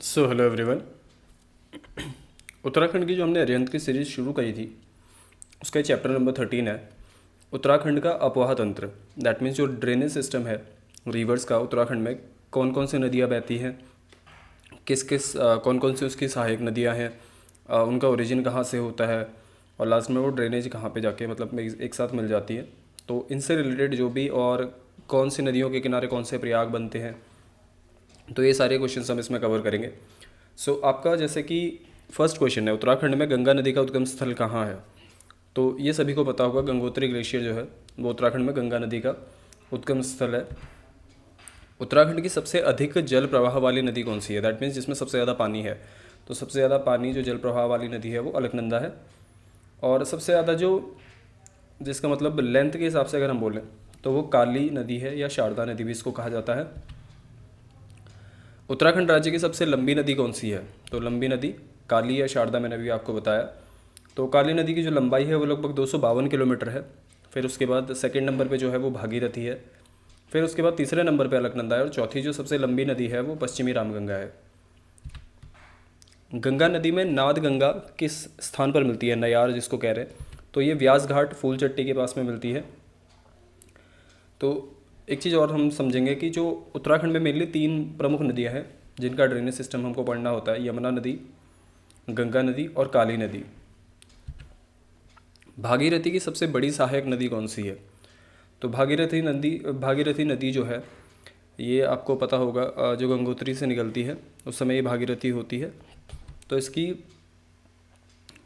Hello everyone. Uttarakhand की जो हमने अरिहंत की सीरीज़ शुरू करी थी उसका चैप्टर नंबर 13 है उत्तराखंड का अपवाह तंत्र। दैट मीन्स जो ड्रेनेज सिस्टम है रिवर्स का उत्तराखंड में कौन कौन सी नदियाँ बहती हैं, किस किस कौन कौन सी उसकी सहायक नदियाँ हैं, उनका ओरिजिन कहाँ से होता है और लास्ट में वो ड्रेनेज कहाँ पे जाके मतलब एक साथ मिल जाती है। तो इनसे रिलेटेड जो भी और कौन सी नदियों के किनारे कौन से प्रयाग बनते हैं, तो ये सारे क्वेश्चन हम इसमें कवर करेंगे। आपका जैसे कि फर्स्ट क्वेश्चन है उत्तराखंड में गंगा नदी का उद्गम स्थल कहाँ है। तो ये सभी को पता होगा गंगोत्री ग्लेशियर जो है वो उत्तराखंड में गंगा नदी का उद्गम स्थल है। उत्तराखंड की सबसे अधिक जल प्रवाह वाली नदी कौन सी है, दैट मीन्स जिसमें सबसे ज़्यादा पानी है। तो सबसे ज़्यादा पानी जो जल प्रवाह वाली नदी है वो अलकनंदा है। और सबसे ज़्यादा जो जिसका मतलब लेंथ के हिसाब से अगर हम बोलें तो वो काली नदी है या शारदा नदी भी इसको कहा जाता है। उत्तराखंड राज्य की सबसे लंबी नदी कौन सी है, तो लंबी नदी काली या शारदा मैंने अभी आपको बताया। तो काली नदी की जो लंबाई है वो लगभग 252 किलोमीटर है। फिर उसके बाद सेकंड नंबर पे जो है वो भागीरथी है। फिर उसके बाद तीसरे नंबर पे अलकनंदा है और चौथी जो सबसे लंबी नदी है वो पश्चिमी रामगंगा है। गंगा नदी में नाद गंगा किस स्थान पर मिलती है, नयार जिसको कह रहे हैं, तो ये व्यास घाट फूल चट्टी के पास में मिलती है। तो एक चीज़ और हम समझेंगे कि जो उत्तराखंड में मेनली 3 प्रमुख नदियाँ हैं जिनका ड्रेनेज सिस्टम हमको पढ़ना होता है, यमुना नदी, गंगा नदी और काली नदी। भागीरथी की सबसे बड़ी सहायक नदी कौन सी है, तो भागीरथी नदी जो है ये आपको पता होगा जो गंगोत्री से निकलती है उस समय ये भागीरथी होती है। तो इसकी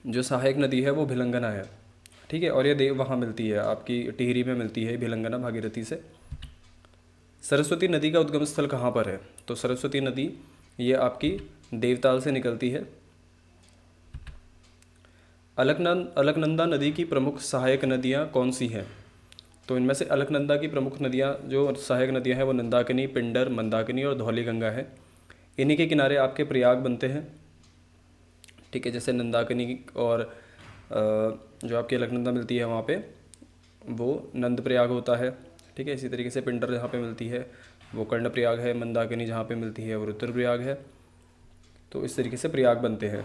जो सहायक नदी है वो भिलंगना है, ठीक है। और ये देव वहाँ मिलती है, आपकी टिहरी में मिलती है भिलंगना भागीरथी से। सरस्वती नदी का उद्गम स्थल कहाँ पर है, तो सरस्वती नदी ये आपकी देवताल से निकलती है। अलकनंदा नदी की प्रमुख सहायक नदियाँ कौन सी हैं, तो इनमें से अलकनंदा की प्रमुख नदियाँ जो सहायक नदियाँ हैं वो नंदाकिनी, पिंडर, मंदाकिनी और धौलीगंगा है। इन्हीं के किनारे आपके प्रयाग बनते हैं, ठीक है। जैसे नंदाकिनी और जो आपकी अलकनंदा मिलती है वहाँ पे वो नंद प्रयाग होता है, ठीक है। इसी तरीके से पिंडर जहाँ पे मिलती है वो कर्ण प्रयाग है, मंदाकिनी जहाँ पे मिलती है वो रुद्रप्रयाग है। तो इस तरीके से प्रयाग बनते हैं।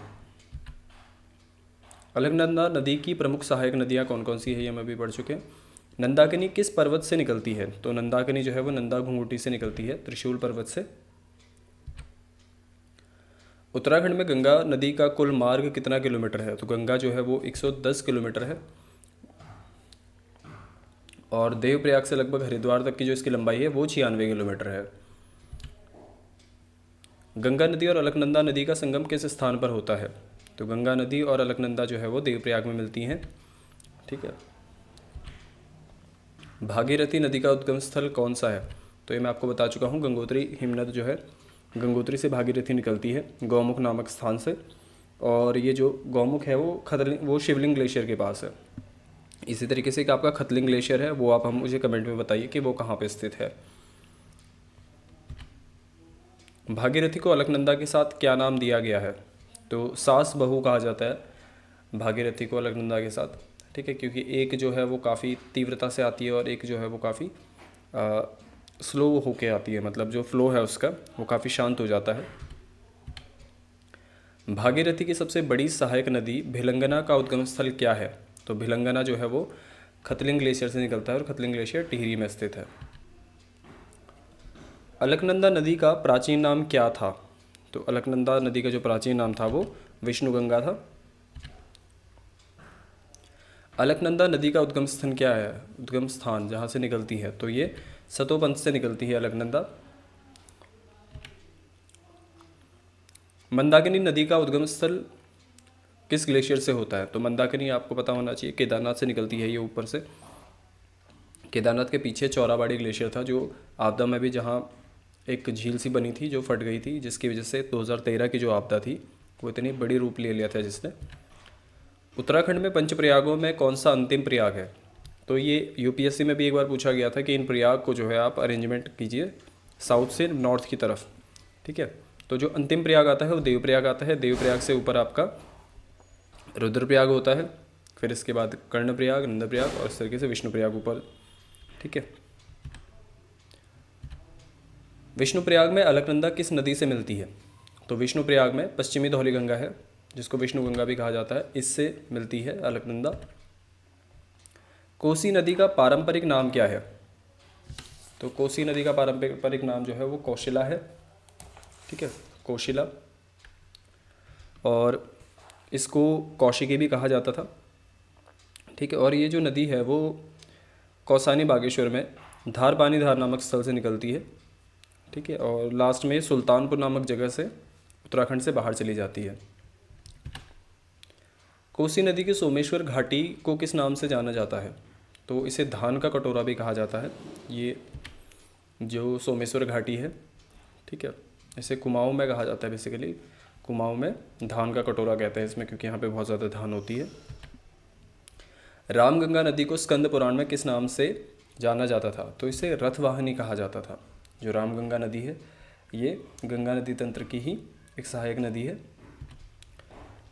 अलकनंदा नदी की प्रमुख सहायक नदियाँ कौन कौन सी है ये हम अभी पढ़ चुके हैं। नंदाकिनी किस पर्वत से निकलती है, तो नंदाकिनी जो है वो नंदा घुंघुटी से निकलती है, त्रिशूल पर्वत से। उत्तराखंड में गंगा नदी का कुल मार्ग कितना किलोमीटर है, तो गंगा जो है वो 110 किलोमीटर है। और देवप्रयाग से लगभग हरिद्वार तक की जो इसकी लंबाई है वो 96 किलोमीटर है। गंगा नदी और अलकनंदा नदी का संगम किस स्थान पर होता है, तो गंगा नदी और अलकनंदा जो है वो देवप्रयाग में मिलती हैं, ठीक है। भागीरथी नदी का उद्गम स्थल कौन सा है, तो ये मैं आपको बता चुका हूँ। गंगोत्री हिमनद जो है गंगोत्री से भागीरथी निकलती है गौमुख नामक स्थान से। और ये जो गौमुख है वो शिवलिंग ग्लेशियर के पास है। इसी तरीके से एक आपका खतलिंग ग्लेशियर है, वो आप हम मुझे कमेंट में बताइए कि वो कहाँ पे स्थित है। भागीरथी को अलकनंदा के साथ क्या नाम दिया गया है, तो सास बहू कहा जाता है भागीरथी को अलकनंदा के साथ, ठीक है। क्योंकि एक जो है वो काफ़ी तीव्रता से आती है और एक जो है वो काफ़ी स्लो होके आती है, मतलब जो फ्लो है उसका वो काफ़ी शांत हो जाता है। भागीरथी की सबसे बड़ी सहायक नदी भिलंगना का उद्गम स्थल क्या है, तो भिलंगना जो है वो खतलिंग ग्लेशियर से निकलता है और खतलिंग ग्लेशियर टिहरी में स्थित है। अलकनंदा नदी का प्राचीन नाम क्या था, तो अलकनंदा नदी का जो प्राचीन नाम था वो विष्णुगंगा था। अलकनंदा नदी का उद्गम स्थान क्या है, उद्गम स्थान जहाँ से निकलती है, तो ये सतोपंथ से निकलती है अलकनंदा। मंदाकिनी नदी का उद्गम स्थल किस ग्लेशियर से होता है, तो मंदाकिनी आपको पता होना चाहिए केदारनाथ से निकलती है ये ऊपर से। केदारनाथ के पीछे चौराबाड़ी ग्लेशियर था जो आपदा में भी जहाँ एक झील सी बनी थी जो फट गई थी, जिसकी वजह से 2013 की जो आपदा थी वो इतनी बड़ी रूप ले लिया था जिसने। उत्तराखंड में पंचप्रयागों में कौन सा अंतिम प्रयाग है, तो ये यूपीएससी में भी एक बार पूछा गया था कि इन प्रयाग को जो है आप अरेंजमेंट कीजिए साउथ से नॉर्थ की तरफ, ठीक है। तो जो अंतिम प्रयाग आता है वो देवप्रयाग आता है। देवप्रयाग से ऊपर आपका रुद्रप्रयाग होता है, फिर इसके बाद कर्णप्रयाग, नंदप्रयाग और इस तरीके से विष्णुप्रयाग ऊपर, ठीक है। विष्णुप्रयाग में अलकनंदा किस नदी से मिलती है, तो विष्णुप्रयाग में पश्चिमी धौलीगंगा है, जिसको विष्णुगंगा भी कहा जाता है, इससे मिलती है अलकनंदा। कोसी नदी का पारंपरिक नाम क्या है? तो कोसी नदी का पारंपरिक नाम जो है वो कौशिला है, ठीक है, कौशिला। और इसको कौशिकी भी कहा जाता था, ठीक है। और ये जो नदी है वो कौसानी बागेश्वर में धार पानी धार नामक स्थल से निकलती है, ठीक है। और लास्ट में सुल्तानपुर नामक जगह से उत्तराखंड से बाहर चली जाती है। कोसी नदी की सोमेश्वर घाटी को किस नाम से जाना जाता है? तो इसे धान का कटोरा भी कहा जाता है। ये जो सोमेश्वर घाटी है, ठीक है, इसे कुमाऊं में कहा जाता है। बेसिकली कुमाऊं में धान का कटोरा कहते हैं इसमें, क्योंकि यहाँ पे बहुत ज़्यादा धान होती है। रामगंगा नदी को स्कंद पुराण में किस नाम से जाना जाता था? तो इसे रथवाहिनी कहा जाता था। जो रामगंगा नदी है ये गंगा नदी तंत्र की ही एक सहायक नदी है।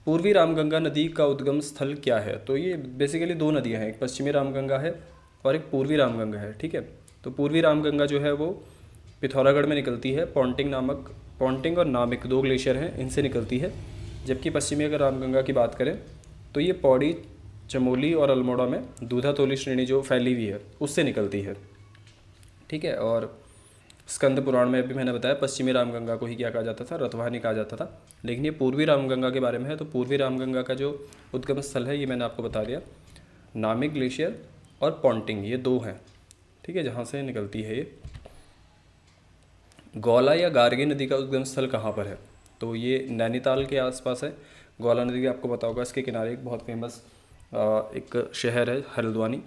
पूर्वी रामगंगा नदी का उद्गम स्थल क्या है? तो ये बेसिकली दो नदियाँ हैं, एक पश्चिमी रामगंगा है और एक पूर्वी रामगंगा है, ठीक है। तो पूर्वी रामगंगा जो है वो पिथौरागढ़ में निकलती है, पॉन्टिंग और नामिक दो ग्लेशियर हैं, इनसे निकलती है। जबकि पश्चिमी अगर रामगंगा की बात करें तो ये पौड़ी, चमोली और अल्मोड़ा में दूधातोली श्रेणी जो फैली हुई है उससे निकलती है, ठीक है। और स्कंद पुराण में भी मैंने बताया पश्चिमी रामगंगा को ही क्या कहा जाता था? रथवाहिनी कहा जाता था। लेकिन ये पूर्वी रामगंगा के बारे में है, तो पूर्वी रामगंगा का जो उद्गम स्थल है ये मैंने आपको बता दिया, नामिक ग्लेशियर और पॉन्टिंग, ये दो हैं, ठीक है, जहाँ से निकलती है ये। गौला या गार्गी नदी का उद्गम स्थल कहाँ पर है? तो ये नैनीताल के आसपास है। गौला नदी आपको पता होगा, इसके किनारे एक बहुत फेमस एक शहर है हल्द्वानी।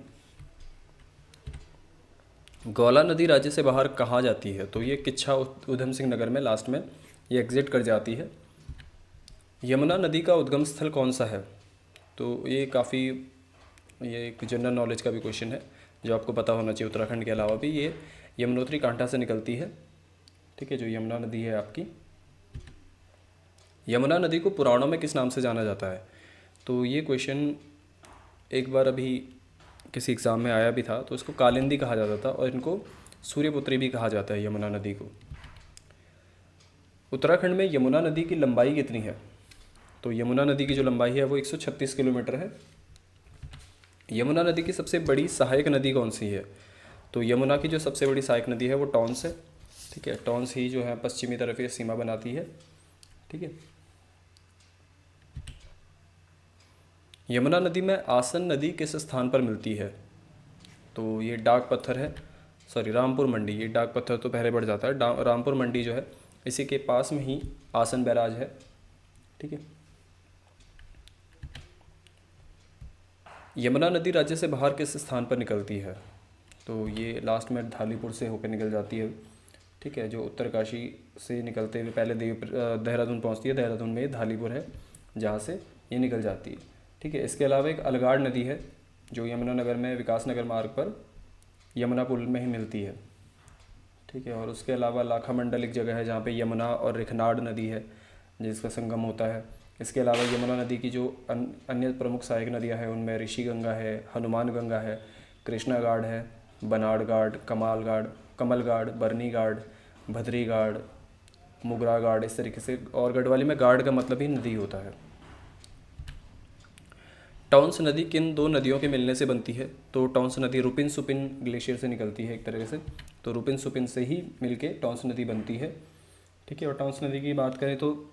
गौला नदी राज्य से बाहर कहाँ जाती है? तो ये किच्छा उधम सिंह नगर में लास्ट में ये एग्जिट कर जाती है। यमुना नदी का उद्गम स्थल कौन सा है? तो ये एक जनरल नॉलेज का भी क्वेश्चन है जो आपको पता होना चाहिए। उत्तराखंड के अलावा भी ये यमुनोत्री कांठा से निकलती है, ठीक है, जो यमुना नदी है आपकी। यमुना नदी को पुराणों में किस नाम से जाना जाता है? तो ये क्वेश्चन एक बार अभी किसी एग्ज़ाम में आया भी था, तो इसको कालिंदी कहा जाता था और इनको सूर्यपुत्री भी कहा जाता है यमुना नदी को। उत्तराखंड में यमुना नदी की लंबाई कितनी है? तो यमुना नदी की जो लंबाई है वो 136 किलोमीटर है। यमुना नदी की सबसे बड़ी सहायक नदी कौन सी है? तो यमुना की जो सबसे बड़ी सहायक नदी है वो टॉन्स है, ठीक है। टॉन्स ही जो है पश्चिमी तरफ ये सीमा बनाती है, ठीक है। यमुना नदी में आसन नदी किस स्थान पर मिलती है? तो ये डाक पत्थर है, रामपुर मंडी। ये डाक पत्थर तो पहले बढ़ जाता है, रामपुर मंडी जो है इसी के पास में ही आसन बैराज है, ठीक है। यमुना नदी राज्य से बाहर किस स्थान पर निकलती है? तो ये लास्ट में धालीपुर से होकर निकल जाती है, ठीक है, जो उत्तरकाशी से निकलते हुए पहले देहरादून पहुंचती है। देहरादून में धालीपुर है जहाँ से ये निकल जाती है, ठीक है। इसके अलावा एक अलगाड़ नदी है जो यमुनानगर में विकासनगर मार्ग पर यमुना पुल में ही मिलती है, ठीक है। और उसके अलावा लाखा मंडल एक जगह है जहाँ पे यमुना और रिखनाड़ नदी है जिसका संगम होता है। इसके अलावा यमुना नदी की जो अन्य प्रमुख सहायक नदियाँ हैं उनमें ऋषि गंगा है, हनुमान गंगा है, कृष्णा घाट है, बनाड़ घाट, कमल घाट, बरनी घाट, भद्री घाट, मुगरा घाट, इस तरीके से। और गढ़वाली में घाट का मतलब ही नदी होता है। टॉन्स नदी किन दो नदियों के मिलने से बनती है? तो टॉन्स नदी रुपिन सुपिन ग्लेशियर से निकलती है एक तरह से, तो रुपिन सुपिन से ही मिलके टॉन्स नदी बनती है, ठीक है। और टॉन्स नदी की बात करें तो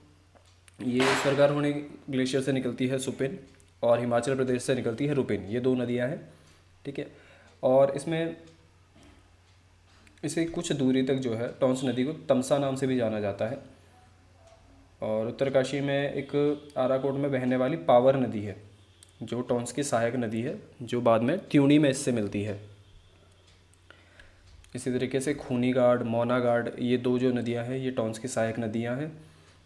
ये सरगारोहणी ग्लेशियर से निकलती है सुपिन, और हिमाचल प्रदेश से निकलती है रुपिन। ये दो नदियाँ हैं, ठीक है। और इसमें इसे कुछ दूरी तक जो है टॉन्स नदी को तमसा नाम से भी जाना जाता है। और उत्तरकाशी में एक आराकोट में बहने वाली पावर नदी है जो टॉन्स की सहायक नदी है, जो बाद में त्यूणी में इससे मिलती है। इसी तरीके से खूनी घाट, मौना घाट, ये दो जो नदियां हैं ये टॉन्स की सहायक नदियां हैं।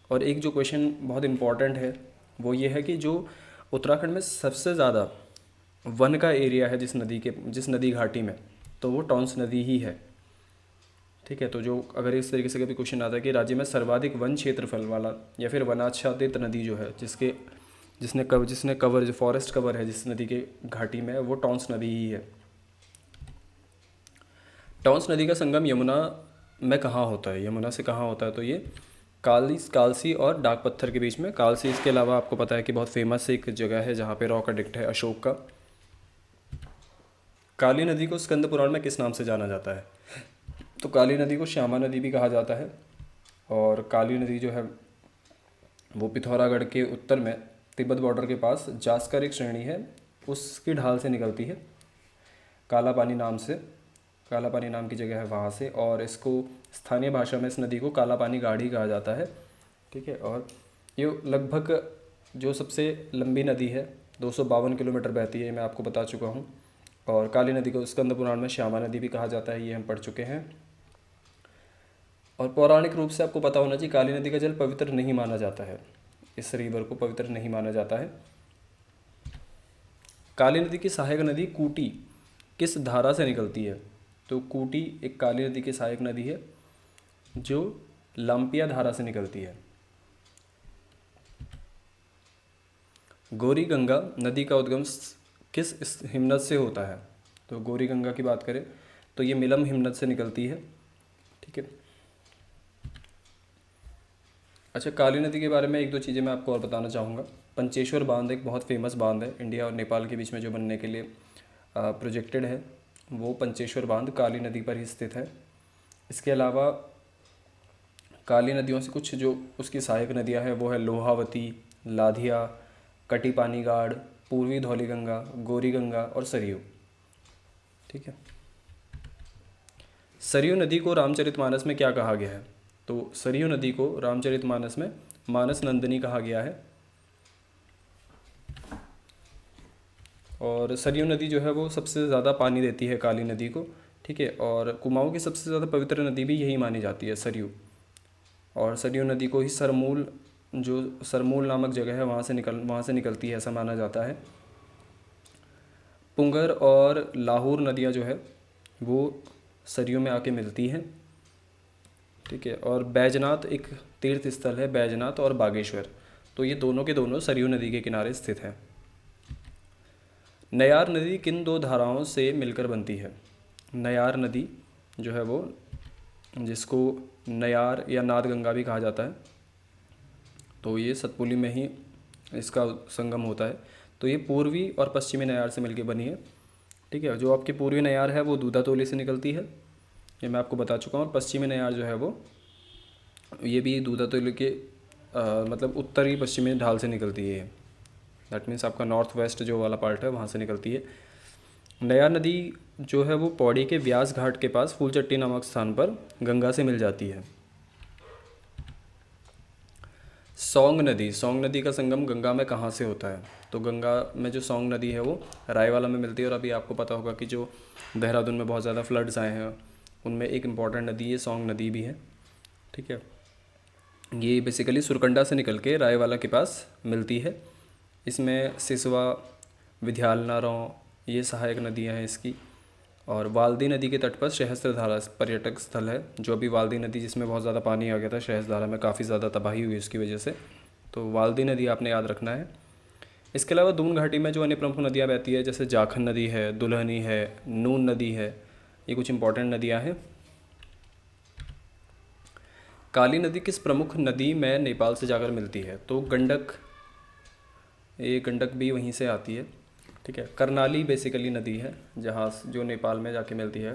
और एक जो क्वेश्चन बहुत इम्पॉर्टेंट है वो ये है कि जो उत्तराखंड में सबसे ज़्यादा वन का एरिया है जिस नदी घाटी में, तो वो टॉन्स नदी ही है, ठीक है। तो जो अगर इस तरीके से कभी क्वेश्चन आता है कि राज्य में सर्वाधिक वन क्षेत्रफल वाला या फिर वनाच्छादित नदी जो है जिसने कवर जो फॉरेस्ट कवर है जिस नदी के घाटी में, वो टॉन्स नदी ही है। टॉन्स नदी का संगम यमुना में कहाँ होता है? यमुना से कहाँ होता है? तो ये कालसी और डाक पत्थर के बीच में। कालसी इसके अलावा आपको पता है कि बहुत फेमस एक जगह है जहाँ पे रॉक अडिक्ट है अशोक का। काली नदी को स्कंद पुराण में किस नाम से जाना जाता है? तो काली नदी को श्यामा नदी भी कहा जाता है। और काली नदी जो है वो पिथौरागढ़ के उत्तर में तिब्बत बॉर्डर के पास जास्कर एक श्रेणी है उसकी ढाल से निकलती है, काला पानी नाम से, काला पानी नाम की जगह है वहाँ से। और इसको स्थानीय भाषा में इस नदी को काला पानी गाढ़ी कहा जाता है। ठीक है। और ये लगभग जो सबसे लंबी नदी है 252 किलोमीटर बहती है, मैं आपको बता चुका हूँ। और काली नदी को स्कंद पुराण में श्यामा नदी भी कहा जाता है, ये हम पढ़ चुके हैं। और पौराणिक रूप से आपको पता होना चाहिए काली नदी का जल पवित्र नहीं माना जाता है, इस रिवर को पवित्र नहीं माना जाता है। काली नदी की सहायक नदी कूटी किस धारा से निकलती है? तो कूटी एक काली नदी की सहायक नदी है जो लंपिया धारा से निकलती है। गौरी गंगा नदी का उद्गम किस हिमनद से होता है? तो गौरी गंगा की बात करें तो ये मिलम हिमनद से निकलती है। ठीक है। अच्छा, काली नदी के बारे में एक दो चीज़ें मैं आपको और बताना चाहूँगा। पंचेश्वर बांध एक बहुत फेमस बांध है, इंडिया और नेपाल के बीच में जो बनने के लिए प्रोजेक्टेड है, वो पंचेश्वर बांध काली नदी पर ही स्थित है। इसके अलावा काली नदियों से कुछ जो उसकी सहायक नदियाँ हैं वो है लोहावती, लाधिया, कटी पानीगाड़, पूर्वी धौलीगंगा, गौरी गंगा और सरयू। ठीक है। सरयू नदी को रामचरितमानस में क्या कहा गया है? तो सरयू नदी को रामचरितमानस में मानस नंदिनी कहा गया है। और सरयू नदी जो है वो सबसे ज़्यादा पानी देती है काली नदी को। ठीक है। और कुमाऊँ की सबसे ज़्यादा पवित्र नदी भी यही मानी जाती है, सरयू। और सरयू नदी को ही सरमूल, जो सरमूल नामक जगह है वहाँ से निकलती है ऐसा माना जाता है। पुंगर और लाहौर नदियाँ जो है वो सरयू में आके मिलती हैं। ठीक है। और बैजनाथ एक तीर्थ स्थल है, बैजनाथ और बागेश्वर, तो ये दोनों के दोनों सरयू नदी के किनारे स्थित है। नयार नदी किन दो धाराओं से मिलकर बनती है? नयार नदी जो है वो, जिसको नयार या नाद गंगा भी कहा जाता है, तो ये सतपुली में ही इसका संगम होता है। तो ये पूर्वी और पश्चिमी नयार से मिलकर बनी है। ठीक है। जो आपकी पूर्वी नयार है वो दूधातोली से निकलती है, ये मैं आपको बता चुका हूँ। और पश्चिमी नयार जो है वो, ये भी दूधातोली के मतलब उत्तरी पश्चिमी ढाल से निकलती है। दैट मीन्स आपका नॉर्थ वेस्ट जो वाला पार्ट है वहाँ से निकलती है। नयार नदी जो है वो पौड़ी के व्यास घाट के पास फूलचट्टी नामक स्थान पर गंगा से मिल जाती है। सौंग नदी का संगम गंगा में कहाँ से होता है? तो गंगा में जो सौंग नदी है वो रायवाला में मिलती है। और अभी आपको पता होगा कि जो देहरादून में बहुत ज़्यादा फ्लड्स आए हैं उनमें एक इम्पॉर्टेंट नदी ये सौंग नदी भी है। ठीक है। ये बेसिकली सुरकंडा से निकल के रायवाला के पास मिलती है। इसमें सिसवा, विद्यालनारों ये सहायक नदियाँ हैं इसकी। और वाल्दी नदी के तट पर सहस्त्रधारा पर्यटक स्थल है, जो अभी वाल्दी नदी जिसमें बहुत ज़्यादा पानी आ गया था, सहस्त्रधारा में काफ़ी ज़्यादा तबाही हुई उसकी वजह से, तो वाल्दी नदी आपने याद रखना है। इसके अलावा दून घाटी में जो अन्य प्रमुख नदियाँ बहती है जैसे जाखन नदी है, दुल्हनी है, नून नदी है, ये कुछ इंपॉर्टेंट नदियाँ हैं। काली नदी किस प्रमुख नदी में नेपाल से जाकर मिलती है? तो गंडक, ये गंडक भी वहीं से आती है। ठीक है। करनाली बेसिकली नदी है जहाँ जो नेपाल में जाके मिलती है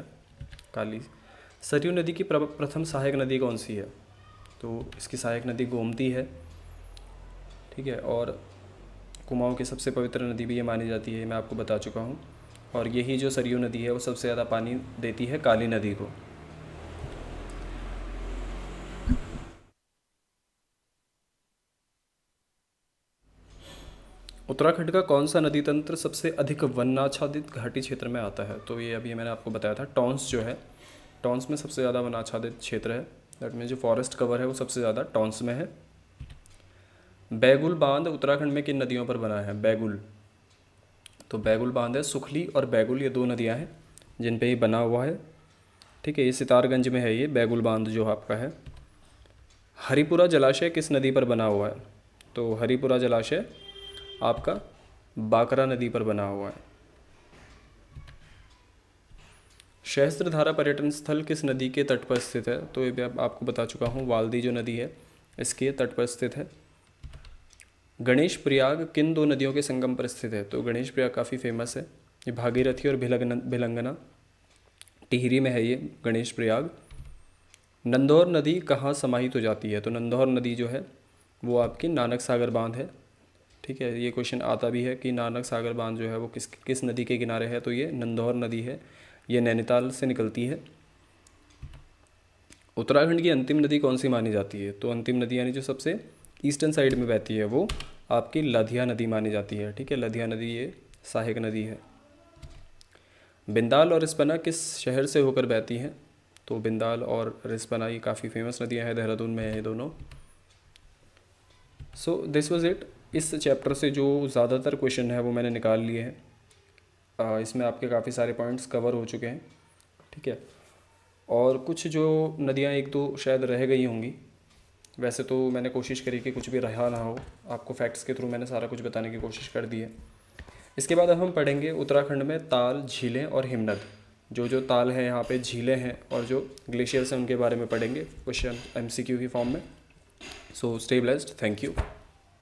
काली। सरयू नदी की प्रथम सहायक नदी कौन सी है? तो इसकी सहायक नदी गोमती है। ठीक है। और कुमाऊँ की सबसे पवित्र नदी भी ये मानी जाती है, मैं आपको बता चुका हूँ। और यही जो सरयू नदी है वो सबसे ज़्यादा पानी देती है काली नदी को। उत्तराखंड का कौन सा नदी तंत्र सबसे अधिक वनाच्छादित घाटी क्षेत्र में आता है? तो ये अभी मैंने आपको बताया था, टॉन्स जो है, टॉन्स में सबसे ज़्यादा वनाच्छादित क्षेत्र है। दैट मीन्स जो फॉरेस्ट कवर है वो सबसे ज़्यादा टॉन्स में है। बैगुल बांध उत्तराखंड में किन नदियों पर बना है? बैगुल, तो बैगुल बांध है, सुखली और बैगुल ये दो नदियाँ हैं जिन पे ये बना हुआ है। ठीक है। ये सितारगंज में है, ये बैगुल बांध जो आपका है। हरिपुरा जलाशय किस नदी पर बना हुआ है? तो हरिपुरा जलाशय आपका बाकरा नदी पर बना हुआ है। सहस्त्रधारा पर्यटन स्थल किस नदी के तट पर स्थित है? तो ये भी आपको बता चुका हूँ, वाल्दी जो नदी है इसके तट पर स्थित है। गणेश प्रयाग किन दो नदियों के संगम पर स्थित है? तो गणेश प्रयाग काफ़ी फेमस है, ये भागीरथी और भिलंगना, टिहरी में है ये गणेश प्रयाग। नंदौर नदी कहाँ समाहित हो जाती है? तो नंदौर नदी जो है वो आपकी नानक सागर बांध है। ठीक है, ये क्वेश्चन आता भी है कि नानक सागर बांध जो है वो किस नदी के किनारे है? तो ये नंदौर नदी है, ये नैनीताल से निकलती है। उत्तराखंड की अंतिम नदी कौन सी मानी जाती है? तो अंतिम नदी यानी जो सबसे ईस्टर्न साइड में बहती है वो आपकी लधिया नदी मानी जाती है। ठीक है, लधिया नदी ये सहायक नदी है। बिंदाल और रिस्पना किस शहर से होकर बहती हैं? तो बिंदाल और रिस्पना ये काफ़ी फेमस नदियां हैं, देहरादून में है ये दोनों। So this was it. इस चैप्टर से जो ज़्यादातर क्वेश्चन है वो मैंने निकाल लिए हैं। इसमें आपके काफ़ी सारे पॉइंट्स कवर हो चुके हैं। ठीक है, और कुछ जो नदियाँ एक दो शायद रह गई होंगी, वैसे तो मैंने कोशिश करी कि कुछ भी रहा ना हो, आपको फैक्ट्स के थ्रू मैंने सारा कुछ बताने की कोशिश कर दी है। इसके बाद अब हम पढ़ेंगे उत्तराखंड में ताल, झीलें और हिमनद। जो जो ताल हैं यहाँ पे, झीलें हैं और जो ग्लेशियर्स हैं उनके बारे में पढ़ेंगे क्वेश्चन MCQ की फॉर्म में। So stay blessed, thank you.